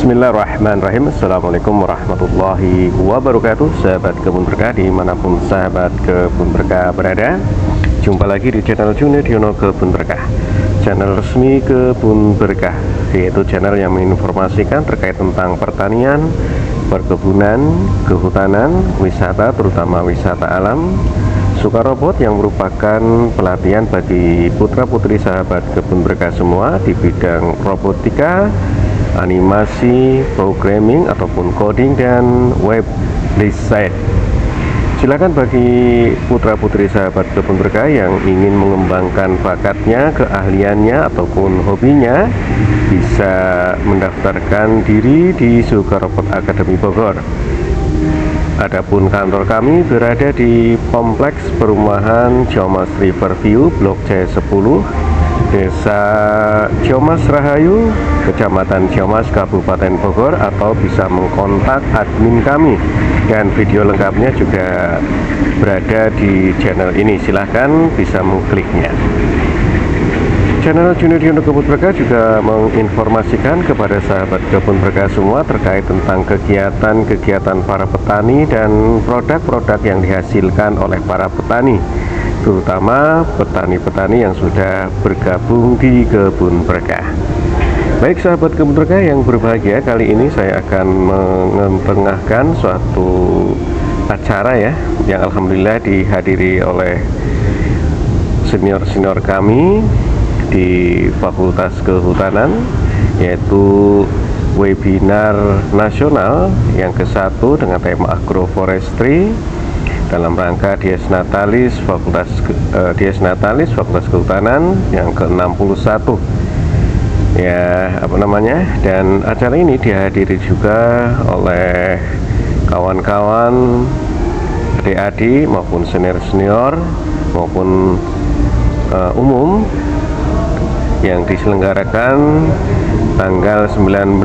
Bismillahirrahmanirrahim. Assalamualaikum warahmatullahi wabarakatuh. Sahabat Kebun Berkah dimanapun sahabat Kebun Berkah berada, jumpa lagi di channel Junediono Kebun Berkah, channel resmi Kebun Berkah, yaitu channel yang menginformasikan terkait tentang pertanian, perkebunan, kehutanan, wisata, terutama wisata alam, Sukarobot, yang merupakan pelatihan bagi putra-putri sahabat Kebun Berkah semua di bidang robotika, animasi, programming ataupun coding, dan web design. Silakan bagi putra-putri sahabat Kebun Berkah yang ingin mengembangkan bakatnya, keahliannya ataupun hobinya, bisa mendaftarkan diri di Sukarobot Academy Bogor. Adapun kantor kami berada di Kompleks Perumahan Ciamas Riverview, Blok C10, Desa Ciamas Rahayu, Kecamatan Ciamas, Kabupaten Bogor, atau bisa mengkontak admin kami, dan video lengkapnya juga berada di channel ini. Silahkan bisa mengkliknya. Channel Junediono Kebun Berkah juga menginformasikan kepada sahabat Kebun Berkah semua terkait tentang kegiatan-kegiatan para petani dan produk-produk yang dihasilkan oleh para petani, terutama petani-petani yang sudah bergabung di Kebun Berkah. Baik sahabat Kebun Berkah yang berbahagia, kali ini saya akan mengetengahkan suatu acara ya, yang alhamdulillah dihadiri oleh senior-senior kami di Fakultas Kehutanan, yaitu webinar nasional yang ke-1 dengan tema agroforestry dalam rangka Dies Natalis Fakultas Kehutanan yang ke-61 ya, dan acara ini dihadiri juga oleh kawan-kawan, adik-adik maupun senior-senior maupun umum, yang diselenggarakan tanggal 19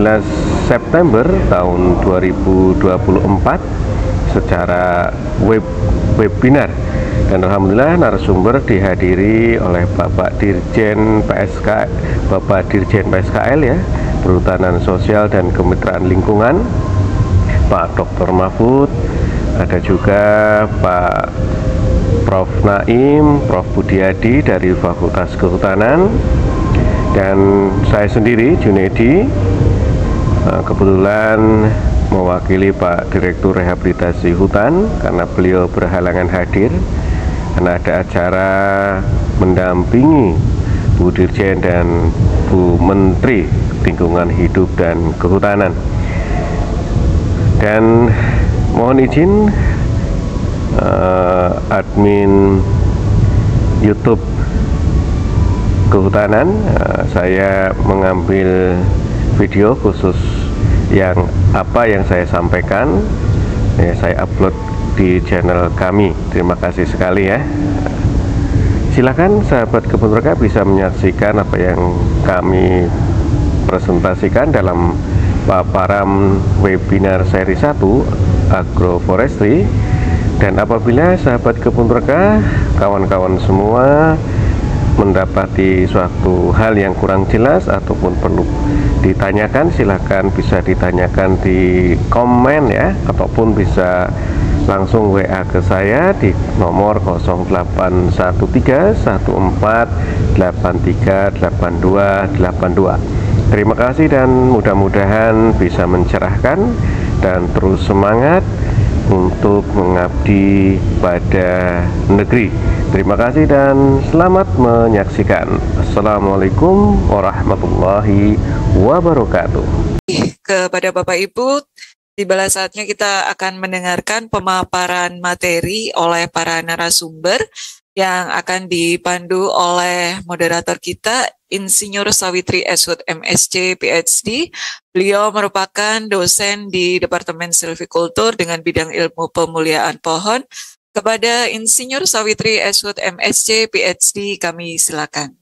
September tahun 2024 secara webinar, dan alhamdulillah narasumber dihadiri oleh Bapak Dirjen PSKL ya, Perhutanan Sosial dan Kemitraan Lingkungan, Pak Dr. Mahfud, ada juga Pak Prof. Naim, Prof. Budiadi dari Fakultas Kehutanan, dan saya sendiri Junedi, kebetulan mewakili Pak Direktur Rehabilitasi Hutan karena beliau berhalangan hadir karena ada acara mendampingi Bu Dirjen dan Bu Menteri Lingkungan Hidup dan Kehutanan. Dan mohon izin admin YouTube Kehutanan, saya mengambil video khusus yang saya sampaikan ya, saya upload di channel kami. Terima kasih sekali ya. Silakan sahabat Kebun Berkah bisa menyaksikan apa yang kami presentasikan dalam paparan webinar seri 1 agroforestry. Dan apabila sahabat Kebun Berkah, kawan-kawan semua mendapati suatu hal yang kurang jelas ataupun perlu ditanyakan, silahkan bisa ditanyakan di komen ya, ataupun bisa langsung WA ke saya di nomor 081314838282. Terima kasih dan mudah-mudahan bisa mencerahkan dan terus semangat untuk mengabdi pada negeri. Terima kasih dan selamat menyaksikan. Assalamualaikum warahmatullahi wabarakatuh. Kepada Bapak Ibu, tibalah saatnya kita akan mendengarkan pemaparan materi oleh para narasumber yang akan dipandu oleh moderator kita, Insinyur Sawitri Eshut MSc PhD. Beliau merupakan dosen di Departemen Silvikultur dengan bidang ilmu pemuliaan pohon. Kepada Insinyur Sawitri Eshut MSc PhD, kami silakan.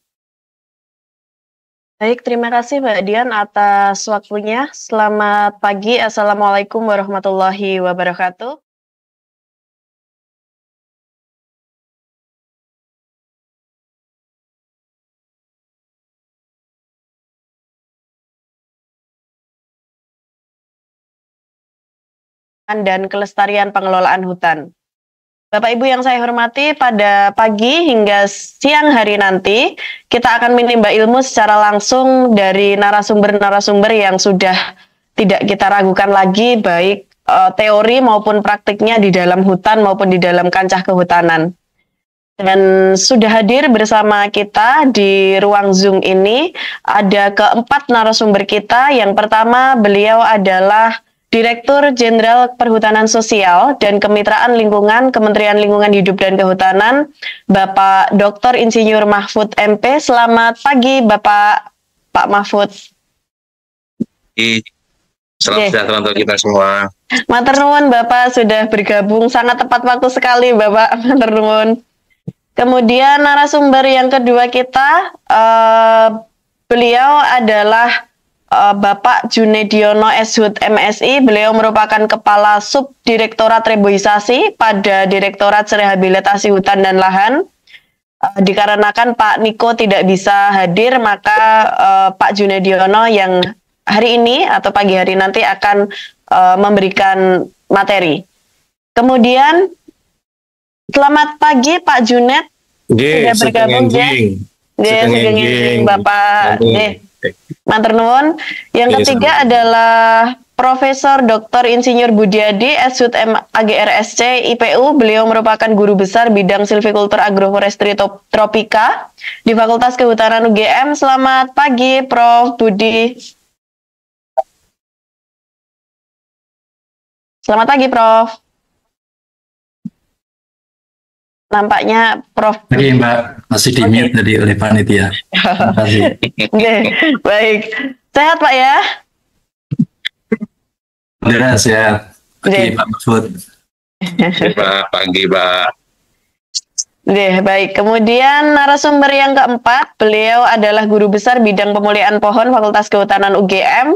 Baik, terima kasih Mbak Dian atas waktunya. Selamat pagi, Assalamualaikum warahmatullahi wabarakatuh. dan Kelestarian Pengelolaan Hutan. Bapak Ibu yang saya hormati, pada pagi hingga siang hari nanti kita akan menimba ilmu secara langsung dari narasumber-narasumber yang sudah tidak kita ragukan lagi, baik teori maupun praktiknya di dalam hutan maupun di dalam kancah kehutanan. Dan sudah hadir bersama kita di ruang Zoom ini ada keempat narasumber kita. Yang pertama, beliau adalah Direktur Jenderal Perhutanan Sosial dan Kemitraan Lingkungan Kementerian Lingkungan Hidup dan Kehutanan, Bapak Dr. Insinyur Mahfud MP. Selamat pagi, Pak Mahfud. Salam sejahtera untuk kita semua. Matur nuwun, Bapak sudah bergabung sangat tepat waktu sekali, Bapak. Matur nuwun. Kemudian narasumber yang kedua kita, beliau adalah Bapak Junediono Eshut MSI. Beliau merupakan Kepala Subdirektorat Reboisasi pada Direktorat Rehabilitasi Hutan dan Lahan. Dikarenakan Pak Niko tidak bisa hadir, maka Pak Junediono yang hari ini atau pagi hari nanti akan memberikan materi. Kemudian selamat pagi Pak Junet. Sudah bergabung ya. Bapak. Matur nuwun. Yang ketiga adalah Profesor Dr. Insinyur Budiadi Eshut AGRSC IPU. Beliau merupakan guru besar bidang silvikultur agroforestry tropika di Fakultas Kehutanan UGM. Selamat pagi Prof. Budi. Selamat pagi Prof. Nampaknya Prof. Oke Mbak, masih di mute tadi oleh panitia. Terima kasih. Oke, baik. Sehat Pak ya? Alhamdulillah sehat. Pagi Pak Mahfud. Pagi Pak. Baik. Kemudian narasumber yang keempat, beliau adalah Guru Besar Bidang Pemulihan Pohon Fakultas Kehutanan UGM,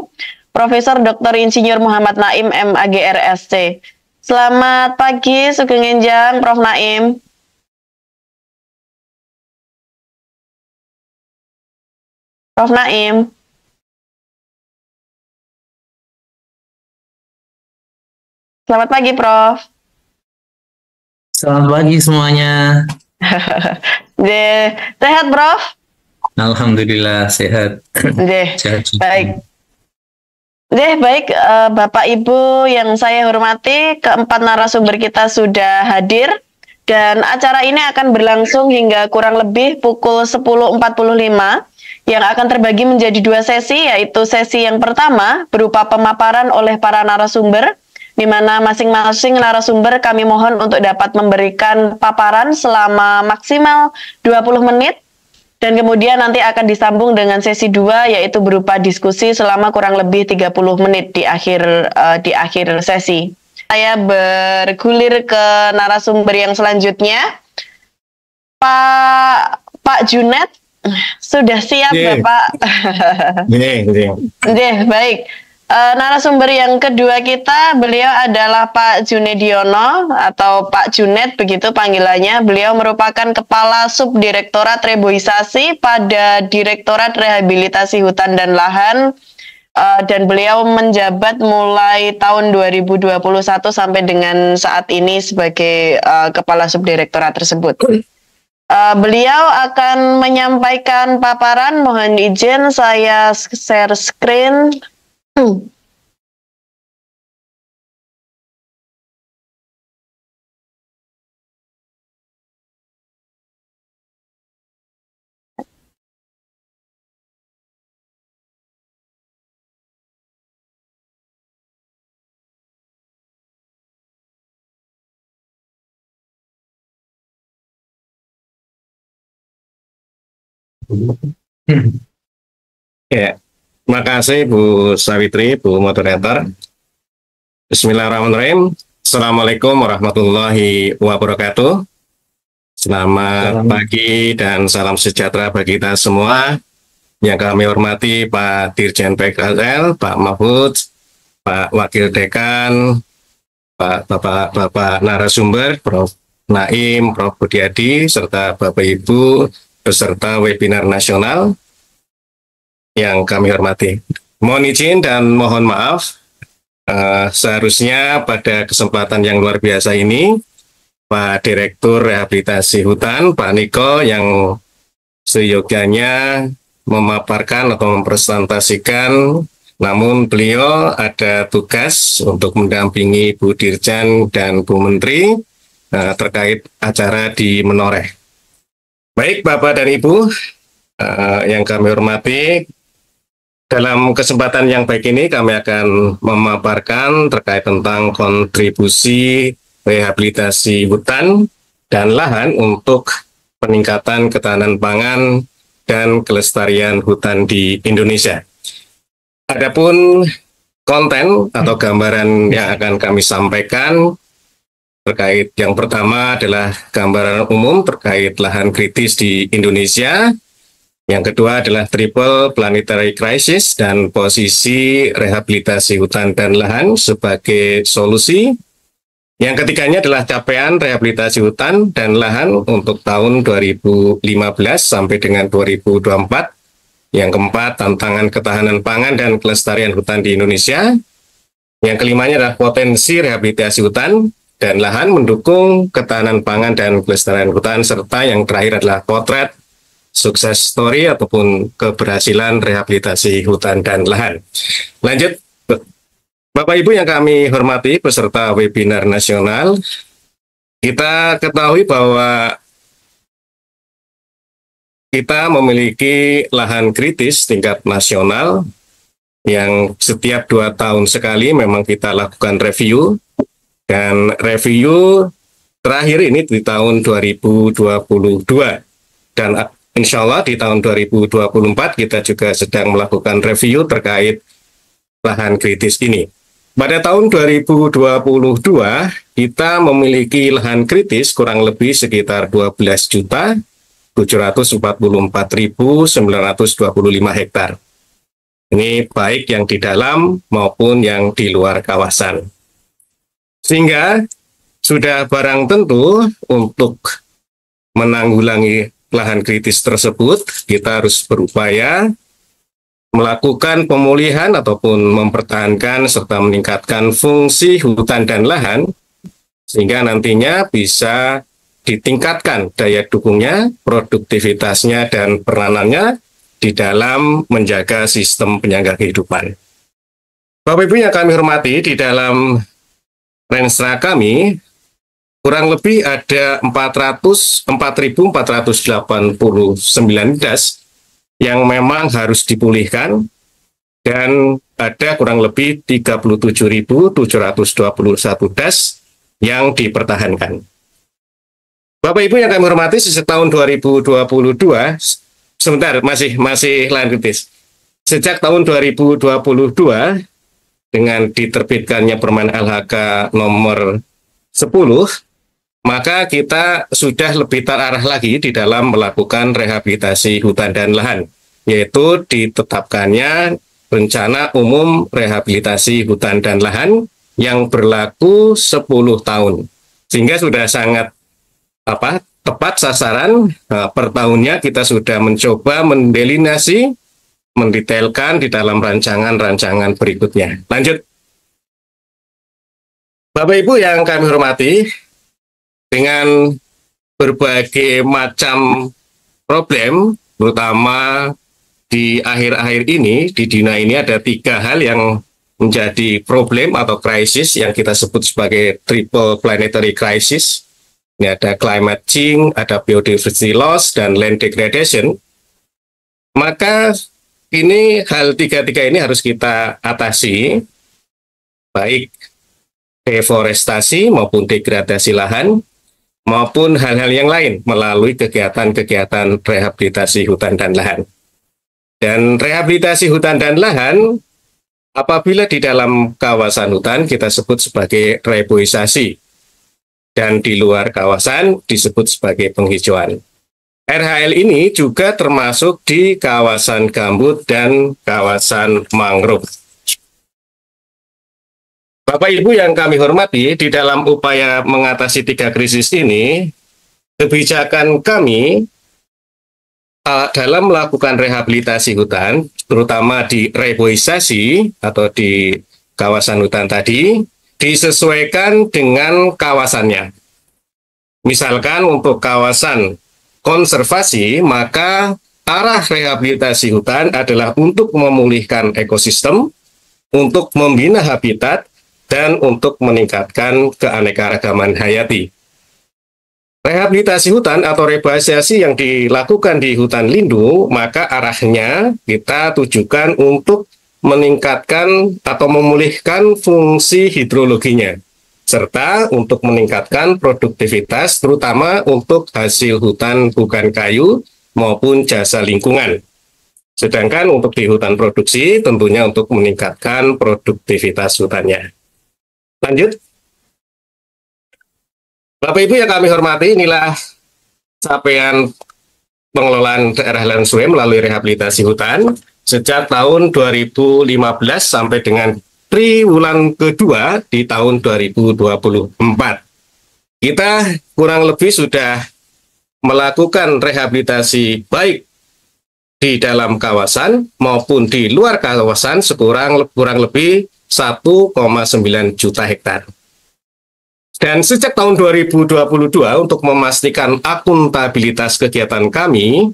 Profesor Dr. Insinyur Muhammad Naim MAGRSC. Selamat pagi, Sugeng Enjang, Prof. Naim. Prof. Naim. Selamat pagi, Prof. Selamat pagi semuanya. Sehat, Prof? Alhamdulillah sehat. Sehat. Baik. Baik, Bapak Ibu yang saya hormati, keempat narasumber kita sudah hadir dan acara ini akan berlangsung hingga kurang lebih pukul 10.45 yang akan terbagi menjadi dua sesi, yaitu sesi yang pertama berupa pemaparan oleh para narasumber, di mana masing-masing narasumber kami mohon untuk dapat memberikan paparan selama maksimal 20 menit. Dan kemudian nanti akan disambung dengan sesi 2, yaitu berupa diskusi selama kurang lebih 30 menit di akhir sesi. Saya bergulir ke narasumber yang selanjutnya. Pak Junet, sudah siap Bapak? Baik. Narasumber yang kedua kita, beliau adalah Pak Junediono atau Pak Junet begitu panggilannya. Beliau merupakan Kepala Subdirektorat Reboisasi pada Direktorat Rehabilitasi Hutan dan Lahan, dan beliau menjabat mulai tahun 2021 sampai dengan saat ini sebagai Kepala Subdirektorat tersebut. Beliau akan menyampaikan paparan. Mohon izin saya share screen. Ya, terima kasih Bu Sawitri, Bu Moderator. Bismillahirrahmanirrahim. Assalamualaikum warahmatullahi wabarakatuh. Selamat pagi dan salam sejahtera bagi kita semua. Yang kami hormati Pak Dirjen PKL, Pak Mahfud, Pak Wakil Dekan, Bapak narasumber, Prof. Naim, Prof. Budiadi, serta Bapak Ibu peserta webinar nasional yang kami hormati. Mohon izin dan mohon maaf seharusnya pada kesempatan yang luar biasa ini, Pak Direktur Rehabilitasi Hutan, Pak Niko, yang seyogyanya memaparkan atau mempresentasikan, namun beliau ada tugas untuk mendampingi Bu Dirjen dan Bu Menteri terkait acara di Menoreh. Baik Bapak dan Ibu yang kami hormati, dalam kesempatan yang baik ini kami akan memaparkan terkait tentang kontribusi rehabilitasi hutan dan lahan untuk peningkatan ketahanan pangan dan kelestarian hutan di Indonesia. Adapun konten atau gambaran yang akan kami sampaikan terkait yang pertama adalah gambaran umum terkait lahan kritis di Indonesia. Yang kedua adalah triple planetary crisis dan posisi rehabilitasi hutan dan lahan sebagai solusi. Yang ketiganya adalah capaian rehabilitasi hutan dan lahan untuk tahun 2015 sampai dengan 2024. Yang keempat, tantangan ketahanan pangan dan kelestarian hutan di Indonesia. Yang kelimanya adalah potensi rehabilitasi hutan dan lahan mendukung ketahanan pangan dan kelestarian hutan. Serta yang terakhir adalah potret sukses story ataupun keberhasilan rehabilitasi hutan dan lahan. Lanjut, Bapak Ibu yang kami hormati peserta webinar nasional, kita ketahui bahwa kita memiliki lahan kritis tingkat nasional yang setiap 2 tahun sekali memang kita lakukan review, dan review terakhir ini di tahun 2022, dan insya Allah di tahun 2024 kita juga sedang melakukan review terkait lahan kritis ini. Pada tahun 2022 kita memiliki lahan kritis kurang lebih sekitar 12.744.925 hektar. Ini baik yang di dalam maupun yang di luar kawasan. Sehingga sudah barang tentu untuk menanggulangi lahan kritis tersebut, kita harus berupaya melakukan pemulihan ataupun mempertahankan serta meningkatkan fungsi hutan dan lahan, sehingga nantinya bisa ditingkatkan daya dukungnya, produktivitasnya, dan peranannya di dalam menjaga sistem penyangga kehidupan. Bapak Ibu yang kami hormati, di dalam Renstra kami kurang lebih ada 4.489 das yang memang harus dipulihkan, dan ada kurang lebih 37.721 das yang dipertahankan. Bapak Ibu yang kami hormati, sejak tahun 2022, sebentar, masih lahan kritis. Sejak tahun 2022, dengan diterbitkannya Permen LHK nomor 10, maka kita sudah lebih terarah lagi di dalam melakukan rehabilitasi hutan dan lahan, yaitu ditetapkannya Rencana Umum Rehabilitasi Hutan dan Lahan yang berlaku 10 tahun. Sehingga sudah sangat tepat sasaran. Per tahunnya kita sudah mencoba mendelinasi, mendetailkan di dalam rancangan-rancangan berikutnya. Lanjut. Bapak Ibu yang kami hormati, dengan berbagai macam problem, terutama di akhir-akhir ini, di dunia ini ada 3 hal yang menjadi problem atau krisis yang kita sebut sebagai triple planetary crisis. Ini ada climate change, ada biodiversity loss, dan land degradation. Maka ini hal 3 ini harus kita atasi, baik deforestasi maupun degradasi lahan, maupun hal-hal yang lain melalui kegiatan-kegiatan rehabilitasi hutan dan lahan. Dan rehabilitasi hutan dan lahan, apabila di dalam kawasan hutan kita sebut sebagai reboisasi, dan di luar kawasan disebut sebagai penghijauan. RHL ini juga termasuk di kawasan gambut dan kawasan mangrove. Bapak Ibu yang kami hormati, di dalam upaya mengatasi 3 krisis ini, kebijakan kami dalam melakukan rehabilitasi hutan, terutama di reboisasi atau di kawasan hutan tadi disesuaikan dengan kawasannya. Misalkan untuk kawasan konservasi, maka arah rehabilitasi hutan adalah untuk memulihkan ekosistem, untuk membina habitat, dan untuk meningkatkan keanekaragaman hayati. Rehabilitasi hutan atau reboisasi yang dilakukan di hutan lindung, maka arahnya kita tujukan untuk meningkatkan atau memulihkan fungsi hidrologinya, serta untuk meningkatkan produktivitas, terutama untuk hasil hutan bukan kayu maupun jasa lingkungan. Sedangkan untuk di hutan produksi, tentunya untuk meningkatkan produktivitas hutannya. Lanjut. Bapak Ibu yang kami hormati, inilah capaian pengelolaan daerah Landswe melalui rehabilitasi hutan sejak tahun 2015 sampai dengan triwulan kedua di tahun 2024. Kita kurang lebih sudah melakukan rehabilitasi baik di dalam kawasan maupun di luar kawasan kurang lebih 1,9 juta hektar. Dan sejak tahun 2022 untuk memastikan akuntabilitas kegiatan kami,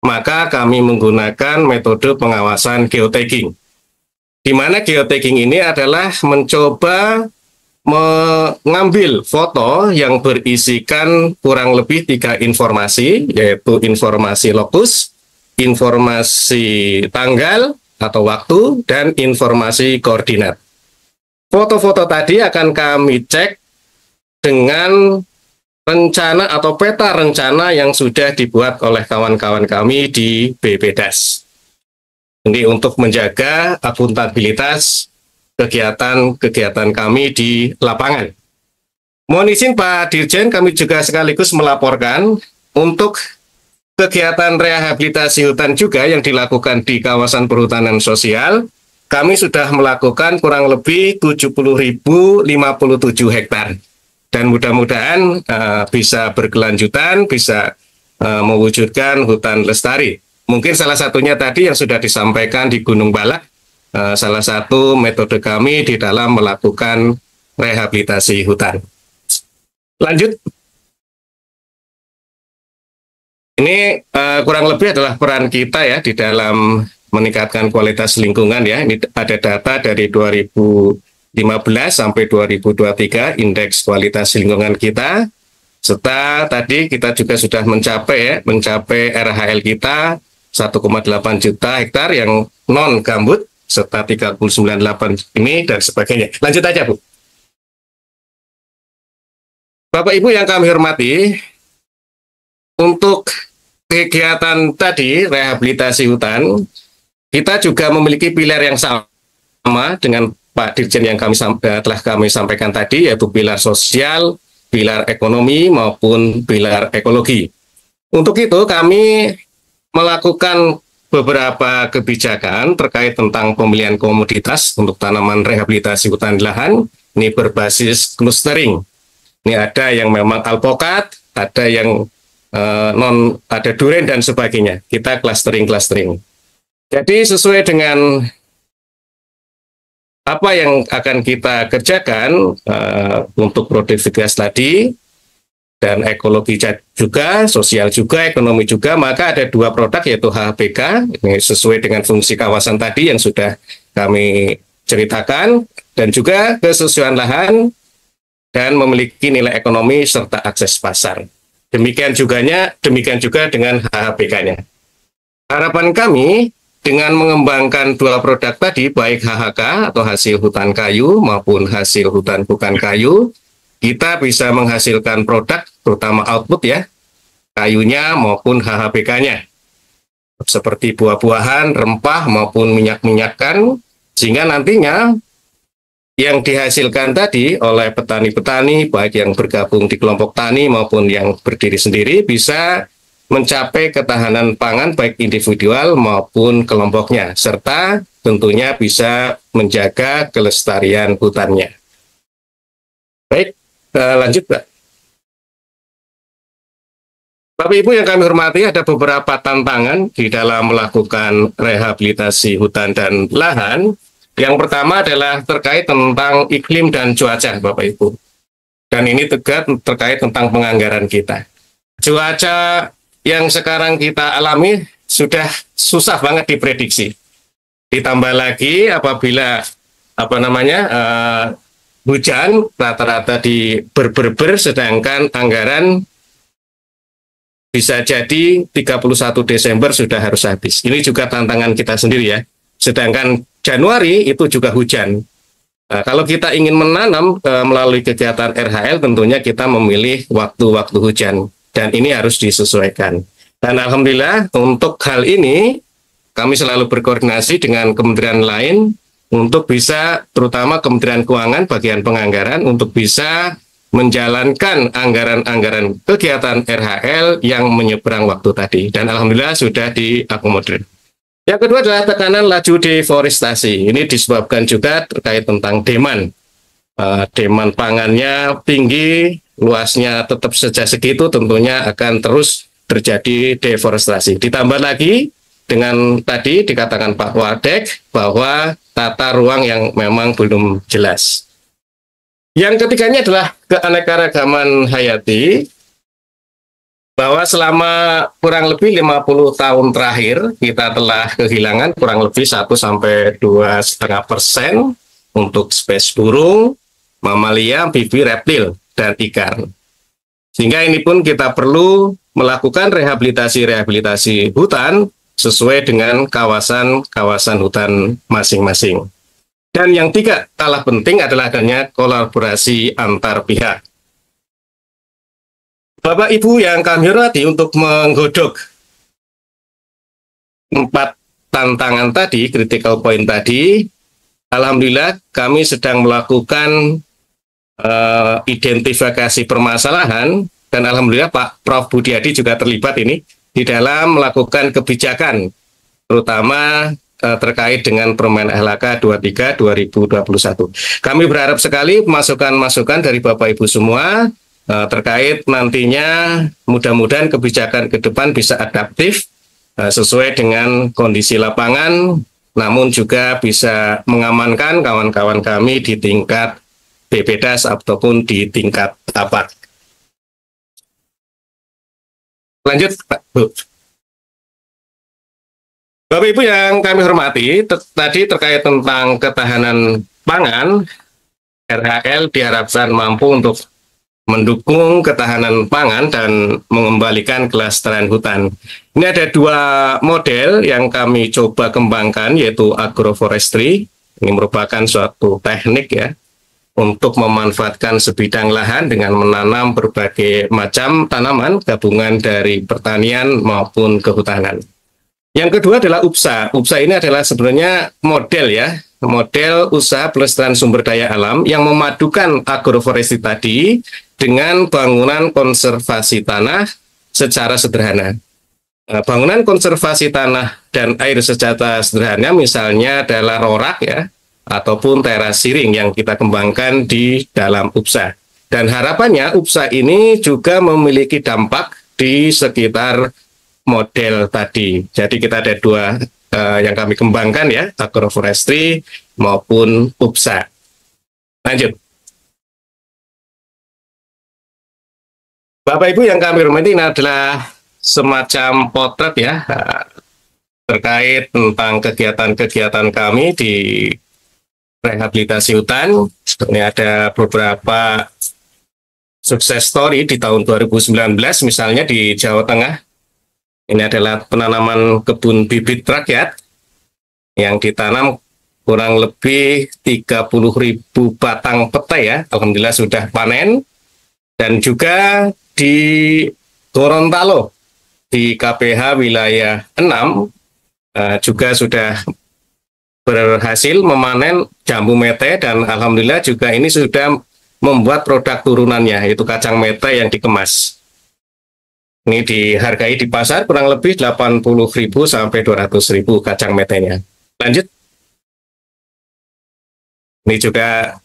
maka kami menggunakan metode pengawasan geotagging. Di mana geotagging ini adalah mencoba mengambil foto yang berisikan kurang lebih 3 informasi, yaitu informasi lokus, informasi tanggal atau waktu, dan informasi koordinat. Foto-foto tadi akan kami cek dengan rencana atau peta rencana yang sudah dibuat oleh kawan-kawan kami di BPDAS. Ini untuk menjaga akuntabilitas kegiatan-kegiatan kami di lapangan. Mohon izin Pak Dirjen, kami juga sekaligus melaporkan untuk kegiatan rehabilitasi hutan juga yang dilakukan di kawasan perhutanan sosial. Kami sudah melakukan kurang lebih 70.057 hektar. Dan mudah-mudahan bisa berkelanjutan, bisa mewujudkan hutan lestari. Mungkin salah satunya tadi yang sudah disampaikan di Gunung Balak, salah satu metode kami di dalam melakukan rehabilitasi hutan. Lanjut. Ini kurang lebih adalah peran kita ya di dalam meningkatkan kualitas lingkungan ya. Ini ada data dari 2015 sampai 2023 indeks kualitas lingkungan kita. Serta tadi kita juga sudah mencapai RHL kita 1,8 juta hektar yang non gambut serta 398 ini dan sebagainya. Lanjut aja Bu. Bapak Ibu yang kami hormati, untuk kegiatan tadi rehabilitasi hutan, kita juga memiliki pilar yang sama dengan Pak Dirjen yang telah kami sampaikan tadi, yaitu pilar sosial, pilar ekonomi maupun pilar ekologi. Untuk itu kami melakukan beberapa kebijakan terkait tentang pemilihan komoditas untuk tanaman rehabilitasi hutan lahan. Ini berbasis clustering. Ini ada yang memang alpokat, ada yang ada duren dan sebagainya. Kita clustering. Jadi sesuai dengan apa yang akan kita kerjakan untuk produktivitas tadi, dan ekologi juga, sosial juga, ekonomi juga, maka ada 2 produk yaitu HHPK, ini sesuai dengan fungsi kawasan tadi yang sudah kami ceritakan, dan juga kesesuaian lahan dan memiliki nilai ekonomi serta akses pasar. Demikian juga dengan HHPK-nya. Harapan kami dengan mengembangkan 2 produk tadi, baik HHK atau hasil hutan kayu maupun hasil hutan bukan kayu, kita bisa menghasilkan produk, terutama output ya, kayunya maupun HHPK-nya. Seperti buah-buahan, rempah maupun minyak-minyakan, sehingga nantinya yang dihasilkan tadi oleh petani-petani, baik yang bergabung di kelompok tani maupun yang berdiri sendiri, bisa mencapai ketahanan pangan baik individual maupun kelompoknya, serta tentunya bisa menjaga kelestarian hutannya. Baik. Lanjut, Pak. Bapak Ibu yang kami hormati, ada beberapa tantangan di dalam melakukan rehabilitasi hutan dan lahan. Yang pertama adalah terkait tentang iklim dan cuaca, Bapak Ibu. Dan ini terkait tentang penganggaran kita. Cuaca yang sekarang kita alami sudah susah banget diprediksi. Ditambah lagi apabila hujan rata-rata di ber, sedangkan anggaran bisa jadi 31 Desember sudah harus habis. Ini juga tantangan kita sendiri ya. Sedangkan Januari itu juga hujan. Nah, kalau kita ingin menanam melalui kegiatan RHL, tentunya kita memilih waktu-waktu hujan. Dan ini harus disesuaikan. Dan alhamdulillah untuk hal ini, kami selalu berkoordinasi dengan kementerian lain untuk bisa, terutama Kementerian Keuangan, bagian penganggaran, untuk bisa menjalankan anggaran-anggaran kegiatan RHL yang menyeberang waktu tadi. Dan alhamdulillah sudah diakomodir. Yang kedua adalah tekanan laju deforestasi. Ini disebabkan juga terkait tentang demand. Demand pangannya tinggi, luasnya tetap saja segitu, tentunya akan terus terjadi deforestasi. Ditambah lagi dengan tadi dikatakan Pak Wadek bahwa tata ruang yang memang belum jelas. Yang ketiganya adalah keanekaragaman hayati, bahwa selama kurang lebih 50 tahun terakhir kita telah kehilangan kurang lebih 1–2,5% untuk spesies burung, mamalia, amfibi, reptil, dan ikan. Sehingga ini pun kita perlu melakukan rehabilitasi hutan sesuai dengan kawasan hutan masing-masing. Dan yang tiga kalah penting adalah adanya kolaborasi antar pihak. Bapak Ibu yang kami hormati, untuk menggodok 4 tantangan tadi, critical point tadi, alhamdulillah kami sedang melakukan identifikasi permasalahan, dan alhamdulillah Pak Prof. Budiadi juga terlibat ini di dalam melakukan kebijakan, terutama terkait dengan Permen LHK 23 2021. Kami berharap sekali masukan-masukan dari Bapak Ibu semua terkait nantinya, mudah-mudahan kebijakan ke depan bisa adaptif sesuai dengan kondisi lapangan, namun juga bisa mengamankan kawan-kawan kami di tingkat BPDAS ataupun di tingkat tapak. Lanjut, Pak Bu. Bapak Ibu yang kami hormati, tadi terkait tentang ketahanan pangan, RHL diharapkan mampu untuk mendukung ketahanan pangan dan mengembalikan kelestarian hutan. Ini ada 2 model yang kami coba kembangkan, yaitu agroforestry. Ini merupakan suatu teknik ya untuk memanfaatkan sebidang lahan dengan menanam berbagai macam tanaman gabungan dari pertanian maupun kehutanan. Yang kedua adalah UPSA. UPSA ini adalah sebenarnya model usaha pelestarian sumber daya alam yang memadukan agroforestry tadi dengan bangunan konservasi tanah secara sederhana. Bangunan konservasi tanah dan air secara sederhana misalnya adalah rorak ya, ataupun teras siring yang kita kembangkan di dalam UPSA. Dan harapannya UPSA ini juga memiliki dampak di sekitar model tadi. Jadi kita ada 2 yang kami kembangkan ya, agroforestry maupun UPSA. Lanjut. Bapak Ibu yang kami hormati, ini adalah semacam potret ya terkait tentang kegiatan-kegiatan kami di rehabilitasi hutan. Ini ada beberapa sukses story di tahun 2019, misalnya di Jawa Tengah. Ini adalah penanaman kebun bibit rakyat yang ditanam kurang lebih 30.000 batang petai ya. Alhamdulillah sudah panen. Dan juga di Gorontalo, di KPH wilayah 6, juga sudah berhasil memanen jambu mete, dan alhamdulillah juga ini sudah membuat produk turunannya, yaitu kacang mete yang dikemas. Ini dihargai di pasar kurang lebih 80.000 sampai 200.000 kacang metenya. Lanjut. Ini juga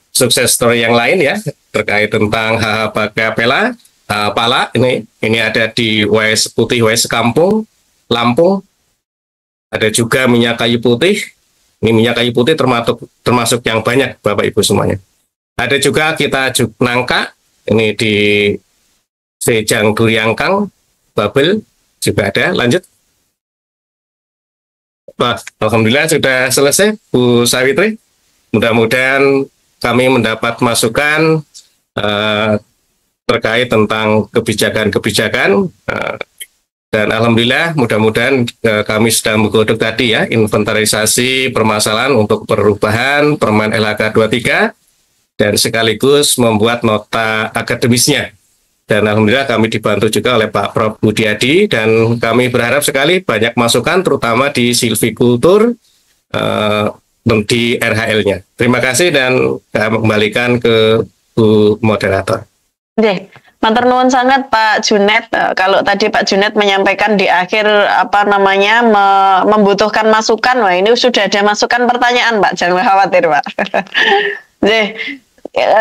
sukses story yang lain ya, terkait tentang HH Bagapela, Pala. Ini ada di WS Putih, WS Kampung, Lampung. Ada juga minyak kayu putih Ini minyak kayu putih termasuk yang banyak Bapak Ibu semuanya. Ada juga kita nangka, ini di Sejang Duriangkang, Babel juga ada. Lanjut. Wah, alhamdulillah sudah selesai Bu Sawitri. Mudah-mudahan kami mendapat masukan terkait tentang kebijakan-kebijakan dan alhamdulillah mudah-mudahan kami sudah menggodok tadi ya inventarisasi permasalahan untuk perubahan Permen LHK 23 dan sekaligus membuat nota akademisnya. Dan alhamdulillah kami dibantu juga oleh Pak Prof. Budiadi dan kami berharap sekali banyak masukan terutama di silvikultur di RHL-nya. Terima kasih dan kami kembalikan ke Bu Moderator. Oke, matur nuwun sangat Pak Junet. Kalau tadi Pak Junet menyampaikan di akhir membutuhkan masukan, wah ini sudah ada masukan pertanyaan Pak, jangan khawatir Pak.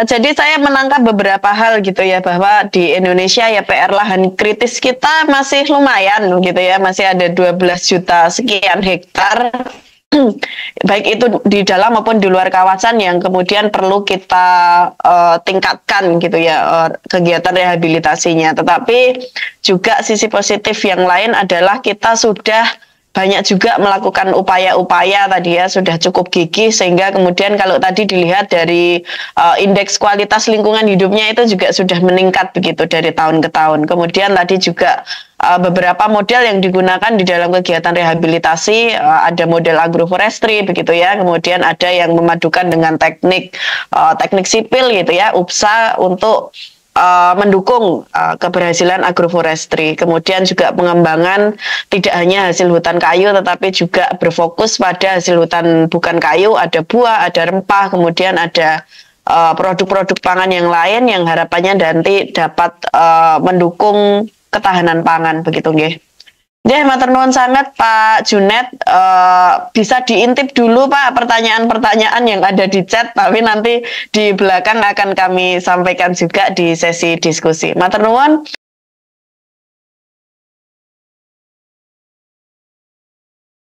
Jadi saya menangkap beberapa hal gitu ya, bahwa di Indonesia ya PR lahan kritis kita masih lumayan gitu ya, masih ada 12 juta sekian hektar. Baik itu di dalam maupun di luar kawasan yang kemudian perlu kita tingkatkan gitu ya kegiatan rehabilitasinya. Tetapi juga sisi positif yang lain adalah kita sudah banyak juga melakukan upaya-upaya tadi ya, sudah cukup gigih sehingga kemudian kalau tadi dilihat dari indeks kualitas lingkungan hidupnya itu juga sudah meningkat begitu dari tahun ke tahun. Kemudian tadi juga beberapa model yang digunakan di dalam kegiatan rehabilitasi, ada model agroforestry begitu ya, kemudian ada yang memadukan dengan teknik sipil gitu ya, UPSA untuk mendukung keberhasilan agroforestry. Kemudian juga pengembangan tidak hanya hasil hutan kayu tetapi juga berfokus pada hasil hutan bukan kayu, ada buah, ada rempah, kemudian ada produk-produk pangan yang lain yang harapannya nanti dapat mendukung ketahanan pangan begitu nggih. Nggih, matur nuwun sangat Pak Junet. Bisa diintip dulu Pak pertanyaan-pertanyaan yang ada di chat, tapi nanti di belakang akan kami sampaikan juga di sesi diskusi. Matur nuwun.